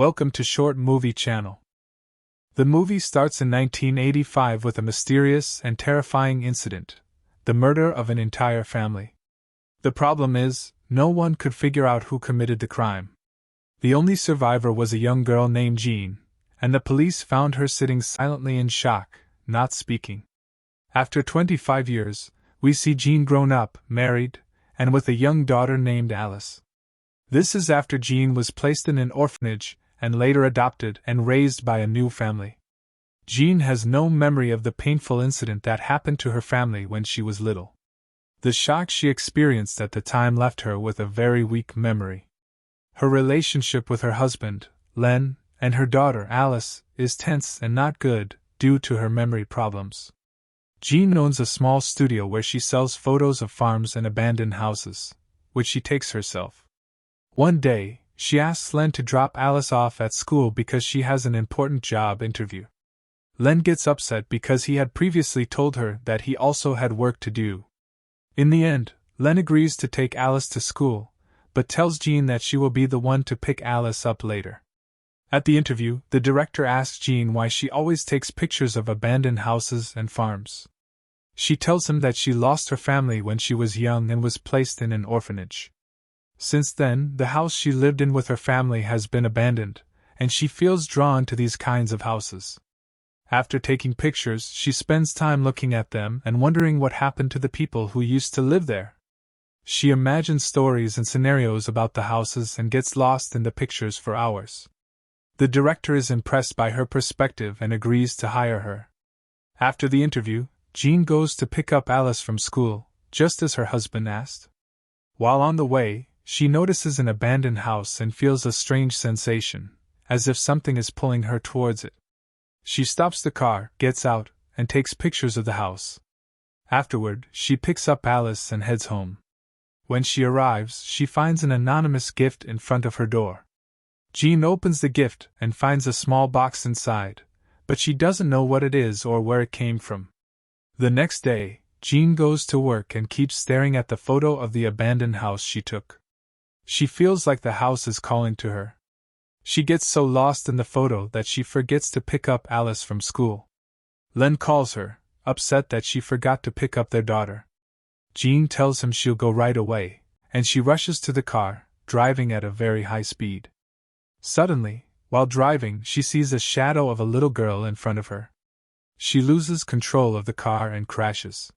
Welcome to Short Movie Channel. The movie starts in 1985 with a mysterious and terrifying incident, the murder of an entire family. The problem is, no one could figure out who committed the crime. The only survivor was a young girl named Jean, and the police found her sitting silently in shock, not speaking. After 25 years, we see Jean grown up, married, and with a young daughter named Alice. This is after Jean was placed in an orphanage and later adopted and raised by a new family. Jean has no memory of the painful incident that happened to her family when she was little. The shock she experienced at the time left her with a very weak memory. Her relationship with her husband, Len, and her daughter, Alice, is tense and not good due to her memory problems. Jean owns a small studio where she sells photos of farms and abandoned houses, which she takes herself. One day, she asks Len to drop Alice off at school because she has an important job interview. Len gets upset because he had previously told her that he also had work to do. In the end, Len agrees to take Alice to school, but tells Jean that she will be the one to pick Alice up later. At the interview, the director asks Jean why she always takes pictures of abandoned houses and farms. She tells him that she lost her family when she was young and was placed in an orphanage. Since then, the house she lived in with her family has been abandoned, and she feels drawn to these kinds of houses. After taking pictures, she spends time looking at them and wondering what happened to the people who used to live there. She imagines stories and scenarios about the houses and gets lost in the pictures for hours. The director is impressed by her perspective and agrees to hire her. After the interview, Jean goes to pick up Alice from school, just as her husband asked. While on the way, she notices an abandoned house and feels a strange sensation, as if something is pulling her towards it. She stops the car, gets out, and takes pictures of the house. Afterward, she picks up Alice and heads home. When she arrives, she finds an anonymous gift in front of her door. Jean opens the gift and finds a small box inside, but she doesn't know what it is or where it came from. The next day, Jean goes to work and keeps staring at the photo of the abandoned house she took. She feels like the house is calling to her. She gets so lost in the photo that she forgets to pick up Alice from school. Len calls her, upset that she forgot to pick up their daughter. Jean tells him she'll go right away, and she rushes to the car, driving at a very high speed. Suddenly, while driving, she sees a shadow of a little girl in front of her. She loses control of the car and crashes.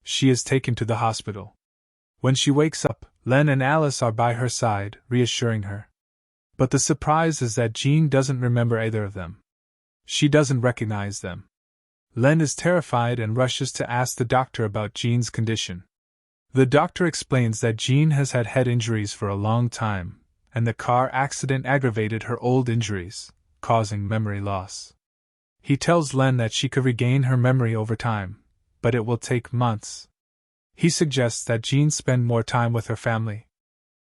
She is taken to the hospital. When she wakes up, Len and Alice are by her side, reassuring her. But the surprise is that Jean doesn't remember either of them. She doesn't recognize them. Len is terrified and rushes to ask the doctor about Jean's condition. The doctor explains that Jean has had head injuries for a long time, and the car accident aggravated her old injuries, causing memory loss. He tells Len that she could regain her memory over time, but it will take months. He suggests that Jean spend more time with her family.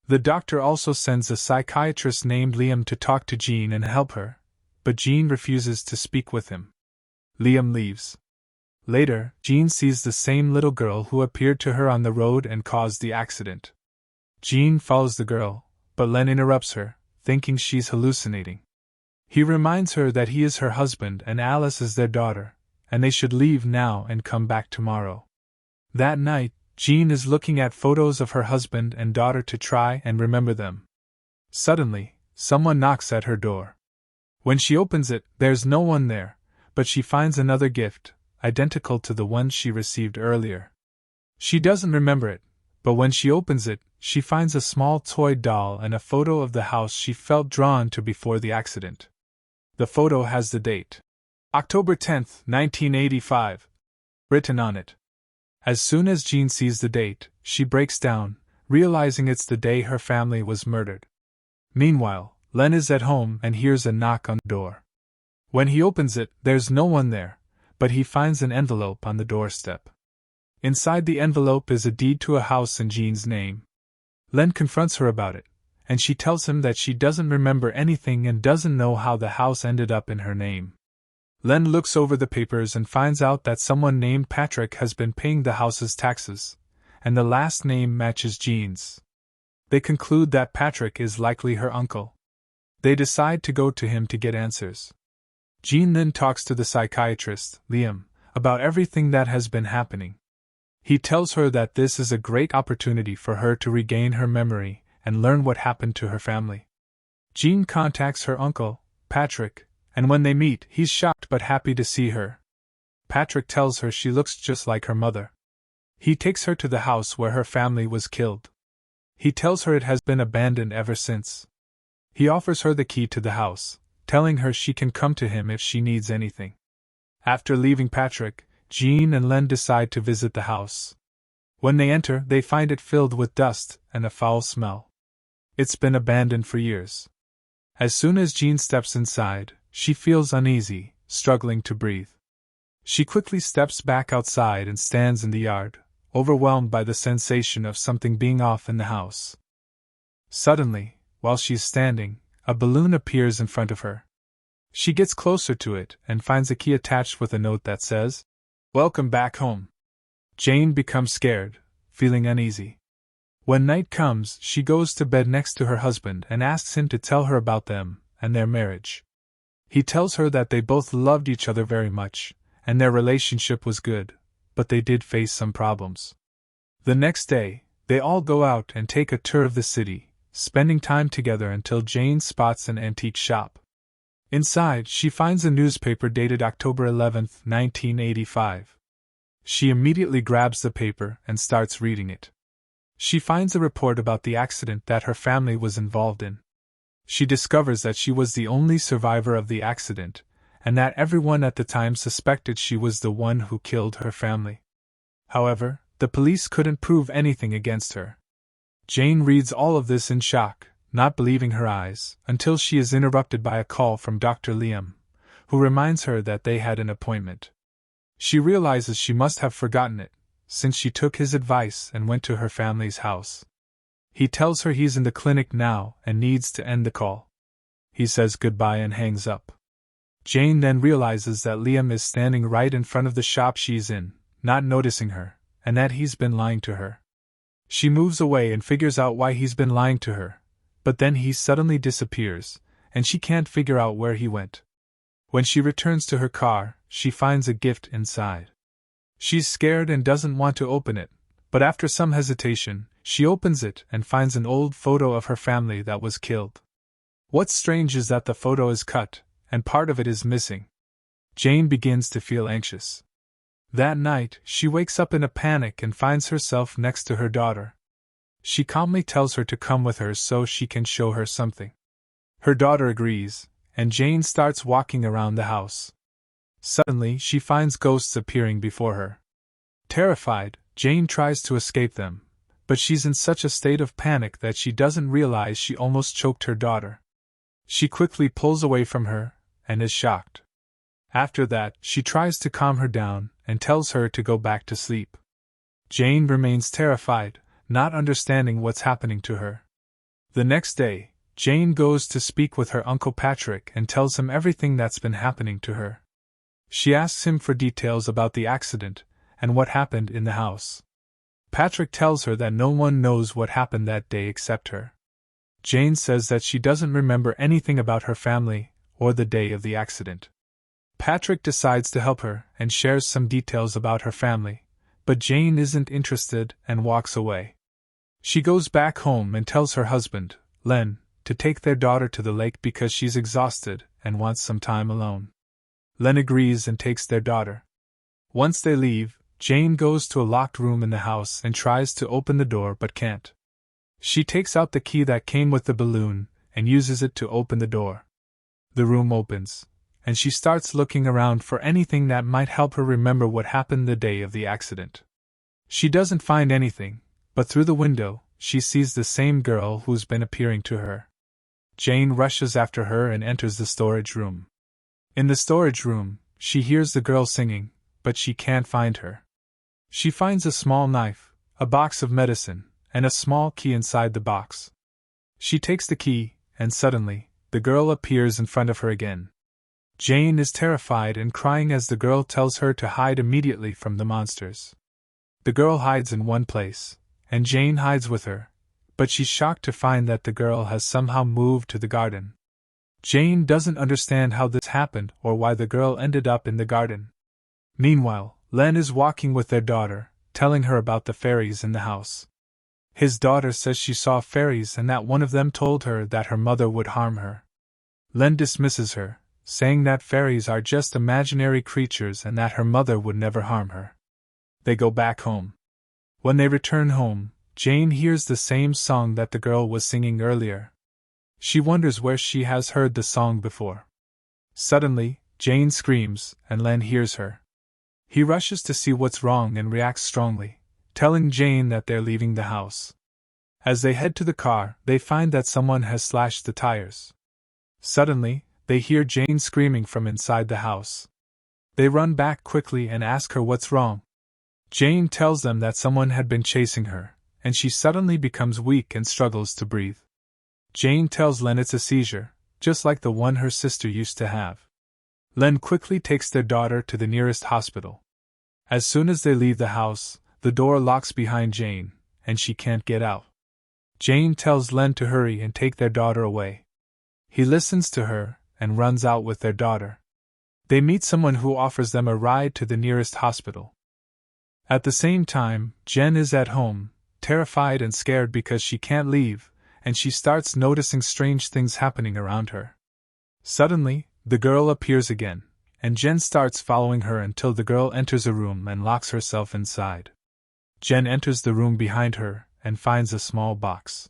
The doctor also sends a psychiatrist named Liam to talk to Jean and help her, but Jean refuses to speak with him. Liam leaves. Later, Jean sees the same little girl who appeared to her on the road and caused the accident. Jean follows the girl, but Len interrupts her, thinking she's hallucinating. He reminds her that he is her husband and Alice is their daughter, and they should leave now and come back tomorrow. That night, Jean is looking at photos of her husband and daughter to try and remember them. Suddenly, someone knocks at her door. When she opens it, there's no one there, but she finds another gift, identical to the one she received earlier. She doesn't remember it, but when she opens it, she finds a small toy doll and a photo of the house she felt drawn to before the accident. The photo has the date, October 10, 1985, written on it. As soon as Jean sees the date, she breaks down, realizing it's the day her family was murdered. Meanwhile, Len is at home and hears a knock on the door. When he opens it, there's no one there, but he finds an envelope on the doorstep. Inside the envelope is a deed to a house in Jean's name. Len confronts her about it, and she tells him that she doesn't remember anything and doesn't know how the house ended up in her name. Len looks over the papers and finds out that someone named Patrick has been paying the house's taxes, and the last name matches Jean's. They conclude that Patrick is likely her uncle. They decide to go to him to get answers. Jean then talks to the psychiatrist, Liam, about everything that has been happening. He tells her that this is a great opportunity for her to regain her memory and learn what happened to her family. Jean contacts her uncle, Patrick, and when they meet, he's shocked but happy to see her. Patrick tells her she looks just like her mother. He takes her to the house where her family was killed. He tells her it has been abandoned ever since. He offers her the key to the house, telling her she can come to him if she needs anything. After leaving Patrick, Jean and Len decide to visit the house. When they enter, they find it filled with dust and a foul smell. It's been abandoned for years. As soon as Jean steps inside, she feels uneasy, struggling to breathe. She quickly steps back outside and stands in the yard, overwhelmed by the sensation of something being off in the house. Suddenly, while she's standing, a balloon appears in front of her. She gets closer to it and finds a key attached with a note that says, "Welcome back home." Jane becomes scared, feeling uneasy. When night comes, she goes to bed next to her husband and asks him to tell her about them and their marriage. He tells her that they both loved each other very much, and their relationship was good, but they did face some problems. The next day, they all go out and take a tour of the city, spending time together until Jane spots an antique shop. Inside, she finds a newspaper dated October 11, 1985. She immediately grabs the paper and starts reading it. She finds a report about the accident that her family was involved in. She discovers that she was the only survivor of the accident, and that everyone at the time suspected she was the one who killed her family. However, the police couldn't prove anything against her. Jane reads all of this in shock, not believing her eyes, until she is interrupted by a call from Dr. Liam, who reminds her that they had an appointment. She realizes she must have forgotten it, since she took his advice and went to her family's house. He tells her he's in the clinic now and needs to end the call. He says goodbye and hangs up. Jane then realizes that Liam is standing right in front of the shop she's in, not noticing her, and that he's been lying to her. She moves away and figures out why he's been lying to her, but then he suddenly disappears, and she can't figure out where he went. When she returns to her car, she finds a gift inside. She's scared and doesn't want to open it, but after some hesitation, she opens it and finds an old photo of her family that was killed. What's strange is that the photo is cut, and part of it is missing. Jane begins to feel anxious. That night, she wakes up in a panic and finds herself next to her daughter. She calmly tells her to come with her so she can show her something. Her daughter agrees, and Jane starts walking around the house. Suddenly, she finds ghosts appearing before her. Terrified, Jane tries to escape them, but she's in such a state of panic that she doesn't realize she almost choked her daughter. She quickly pulls away from her, and is shocked. After that, she tries to calm her down and tells her to go back to sleep. Jane remains terrified, not understanding what's happening to her. The next day, Jane goes to speak with her Uncle Patrick and tells him everything that's been happening to her. She asks him for details about the accident and what happened in the house. Patrick tells her that no one knows what happened that day except her. Jane says that she doesn't remember anything about her family or the day of the accident. Patrick decides to help her and shares some details about her family, but Jane isn't interested and walks away. She goes back home and tells her husband, Len, to take their daughter to the lake because she's exhausted and wants some time alone. Len agrees and takes their daughter. Once they leave, Jane goes to a locked room in the house and tries to open the door but can't. She takes out the key that came with the balloon and uses it to open the door. The room opens, and she starts looking around for anything that might help her remember what happened the day of the accident. She doesn't find anything, but through the window, she sees the same girl who's been appearing to her. Jane rushes after her and enters the storage room. In the storage room, she hears the girl singing, but she can't find her. She finds a small knife, a box of medicine, and a small key inside the box. She takes the key, and suddenly, the girl appears in front of her again. Jane is terrified and crying as the girl tells her to hide immediately from the monsters. The girl hides in one place, and Jane hides with her, but she's shocked to find that the girl has somehow moved to the garden. Jane doesn't understand how this happened or why the girl ended up in the garden. Meanwhile, Len is walking with their daughter, telling her about the fairies in the house. His daughter says she saw fairies and that one of them told her that her mother would harm her. Len dismisses her, saying that fairies are just imaginary creatures and that her mother would never harm her. They go back home. When they return home, Jane hears the same song that the girl was singing earlier. She wonders where she has heard the song before. Suddenly, Jane screams, and Len hears her. He rushes to see what's wrong and reacts strongly, telling Jane that they're leaving the house. As they head to the car, they find that someone has slashed the tires. Suddenly, they hear Jane screaming from inside the house. They run back quickly and ask her what's wrong. Jane tells them that someone had been chasing her, and she suddenly becomes weak and struggles to breathe. Jane tells Len it's a seizure, just like the one her sister used to have. Len quickly takes their daughter to the nearest hospital. As soon as they leave the house, the door locks behind Jane, and she can't get out. Jane tells Len to hurry and take their daughter away. He listens to her and runs out with their daughter. They meet someone who offers them a ride to the nearest hospital. At the same time, Jen is at home, terrified and scared because she can't leave, and she starts noticing strange things happening around her. Suddenly, the girl appears again, and Jen starts following her until the girl enters a room and locks herself inside. Jen enters the room behind her and finds a small box.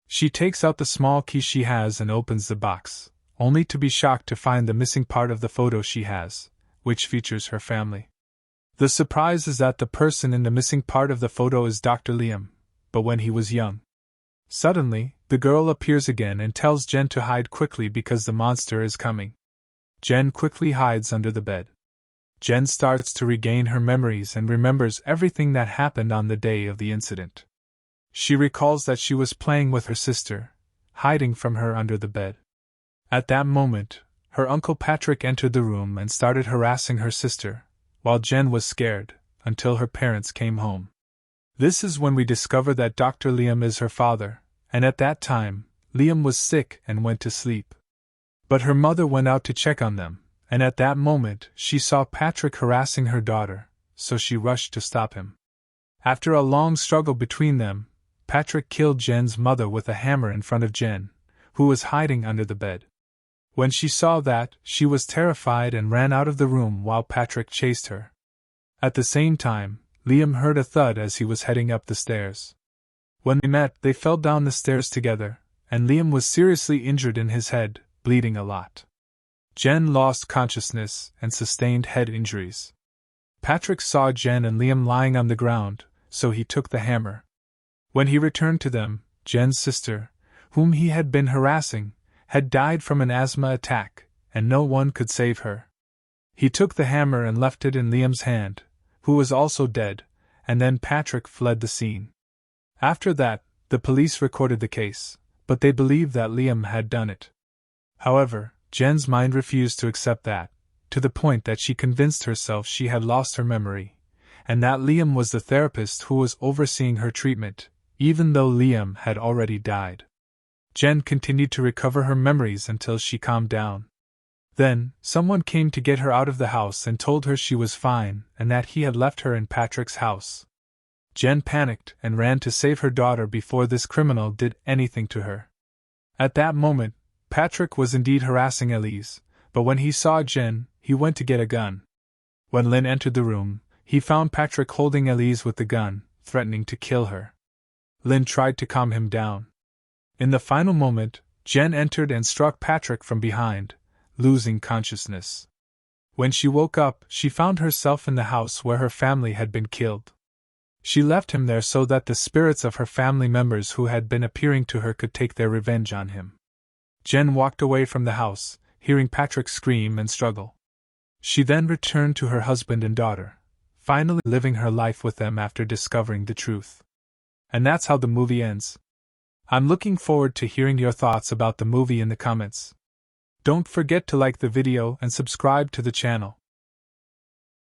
She takes out the small key she has and opens the box, only to be shocked to find the missing part of the photo she has, which features her family. The surprise is that the person in the missing part of the photo is Dr. Liam, but when he was young. Suddenly, the girl appears again and tells Jen to hide quickly because the monster is coming. Jen quickly hides under the bed. Jen starts to regain her memories and remembers everything that happened on the day of the incident. She recalls that she was playing with her sister, hiding from her under the bed. At that moment, her uncle Patrick entered the room and started harassing her sister, while Jen was scared, until her parents came home. This is when we discover that Dr. Liam is her father, and at that time, Liam was sick and went to sleep. But her mother went out to check on them, and at that moment she saw Patrick harassing her daughter, so she rushed to stop him. After a long struggle between them, Patrick killed Jen's mother with a hammer in front of Jen, who was hiding under the bed. When she saw that, she was terrified and ran out of the room while Patrick chased her. At the same time, Liam heard a thud as he was heading up the stairs. When they met, they fell down the stairs together, and Liam was seriously injured in his head, bleeding a lot. Jen lost consciousness and sustained head injuries. Patrick saw Jen and Liam lying on the ground, so he took the hammer. When he returned to them, Jen's sister, whom he had been harassing, had died from an asthma attack, and no one could save her. He took the hammer and left it in Liam's hand, who was also dead, and then Patrick fled the scene. After that, the police recorded the case, but they believed that Liam had done it. However, Jen's mind refused to accept that, to the point that she convinced herself she had lost her memory, and that Liam was the therapist who was overseeing her treatment, even though Liam had already died. Jen continued to recover her memories until she calmed down. Then, someone came to get her out of the house and told her she was fine and that he had left her in Patrick's house. Jen panicked and ran to save her daughter before this criminal did anything to her. At that moment, Patrick was indeed harassing Elise, but when he saw Jen, he went to get a gun. When Lynn entered the room, he found Patrick holding Elise with the gun, threatening to kill her. Lynn tried to calm him down. In the final moment, Jen entered and struck Patrick from behind, losing consciousness. When she woke up, she found herself in the house where her family had been killed. She left him there so that the spirits of her family members who had been appearing to her could take their revenge on him. Jen walked away from the house, hearing Patrick scream and struggle. She then returned to her husband and daughter, finally living her life with them after discovering the truth. And that's how the movie ends. I'm looking forward to hearing your thoughts about the movie in the comments. Don't forget to like the video and subscribe to the channel.